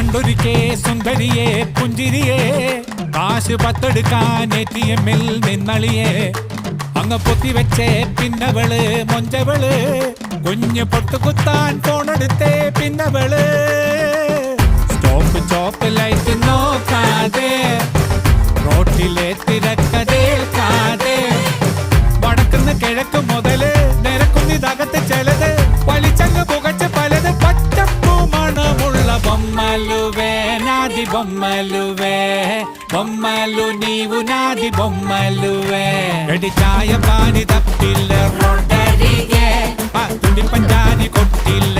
കണ്ടൊരുക്കേ സുന്ദരിയെ പുഞ്ചിരിയെ കാശ് പത്തെടുക്കാൻ ATM നിന്നളിയേ അങ്ങ് പൊത്തിവെച്ചേ പിന്നവള് മൊഞ്ചവള് കുഞ്ഞ് പൊട്ടുകുത്താൻ ഫോണെടുത്തേ പിന്നവള് സ്റ്റോപ്പ് ചോപ്പ് ലൈറ്റ് നോക്കാതെ റോട്ടിലെ തിരക്കതേൽക്കാതെ വടക്കുന്ന് കിഴക്ക് മുതല് നിരക്കുന്നിതകത്ത് ചിലത് വലിച്ചങ്ങ് പുകച്ച് പലത് പച്ചപ്പൂ മണമുള്ള బొమ్మలువే నాది బొమ్మలువే బొమ్మలు నీవు నాది బొమ్మలువే ఎడి ఛాయ పాని తప్పిల్ల రొట్టరిగే తుడి పంజాని కొట్టిల్ల